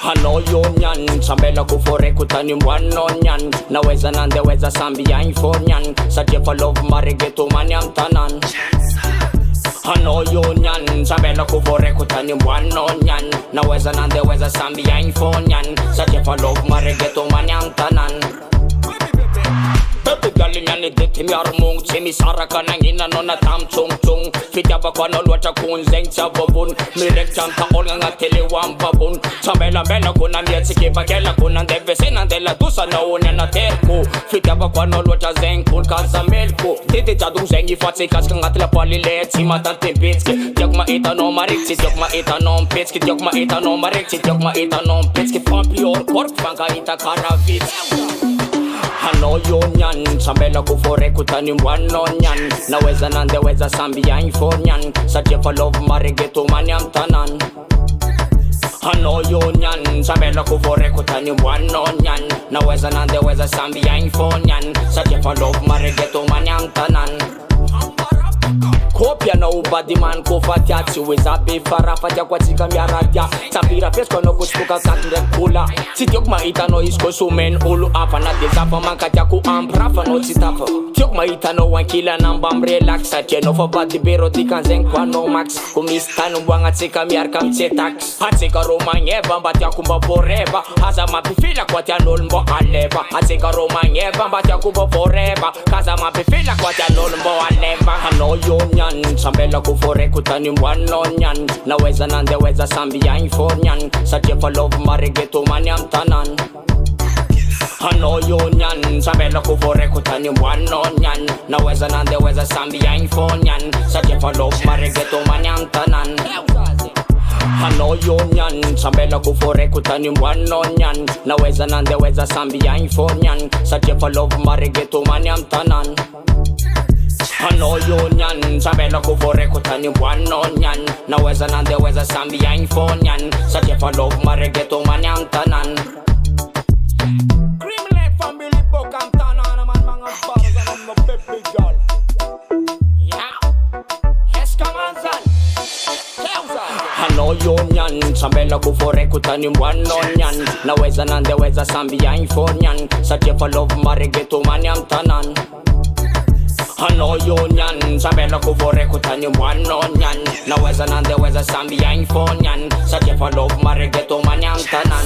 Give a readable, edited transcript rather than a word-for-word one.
Hanoi sambela kufore kutani mwanonyan naweza nandeweza sambia infonyan sajefa love maregeto mani amtanan Hanoi sambela kufore kutani mwanonyan naweza nandeweza sambia infonyan sajefa love maregeto mani amtanan Baby girl nyani dete mi armung Chemi saraka nangina nona tam chung chung Fitaba kwa nolwata kunzeng chababun Mirek janta olga nga tele wambabun Chambela bela kuna mietiki bakela kuna ndevese nandela dusa na unya na terku Fitaba kwa nolwata zeng kun kaza melku Titi jadung zengi fatsi kaska nga tila palile Tima tante bitski Tiok ma ita no mariksi Tiok ma ita no mpitski Tiok ma ita no mariksi Tiok ma ita no mpitski Pampi or korp Fanga ita karavitski Hanoi sambela kufore kutani mwanonyan naweza nandeweza sambia infonyan sajefa love maregeto mani amtanan Hanoi sambela kufore kutani mwanonyan naweza nandeweza sambia infonyan sajefa love maregeto mani amtanan Kopia na ubadi man kufatia Chiweza bifara fatia kwa tika miaradia Tapira pesko no kuspuka katire kula Sitiok maita no isko sumen ulu apa na dezafa mankatia ku amprafa no titafa Tiok maita no wankila nambam relax Satie no fa badi bero dikan zeng kwa no max Kumistanu wanga tika miarka mchetax Hatsika romanyeva mbatia kumba foreva Haza mapifila kwa tia nolmbo aleva Hatsika romanyeva mbatia kumba foreva Kaza mapifila kwa tia nolmbo aleva Hanoi sambela kufore kutani mwanonyan naweza nandeweza sambia infonyan sajefa love maregeto mani amtanan Hanoi sambela kufore kutani mwanonyan naweza nandeweza sambia infonyan sajefa love maregeto mani amtanan Hanoi sambela kufore kutani mwanonyan naweza nandeweza sambia infonyan sajefa love maregeto mani amtanan Hanoi sambela kufore kutani mwanonyan naweza nandeweza sambia infonyan sajefa love maregeto mani amtanan Criminal family book amtanan man mga baras and no baby girl Hanoi sambela kufore kutani mwanonyan naweza nandeweza sambia infonyan sajefa love maregeto mani amtanan Hanoi sambela kufore kutani mwanonyan naweza nandeweza sambia infonyan sajefa love maregeto mani amtanan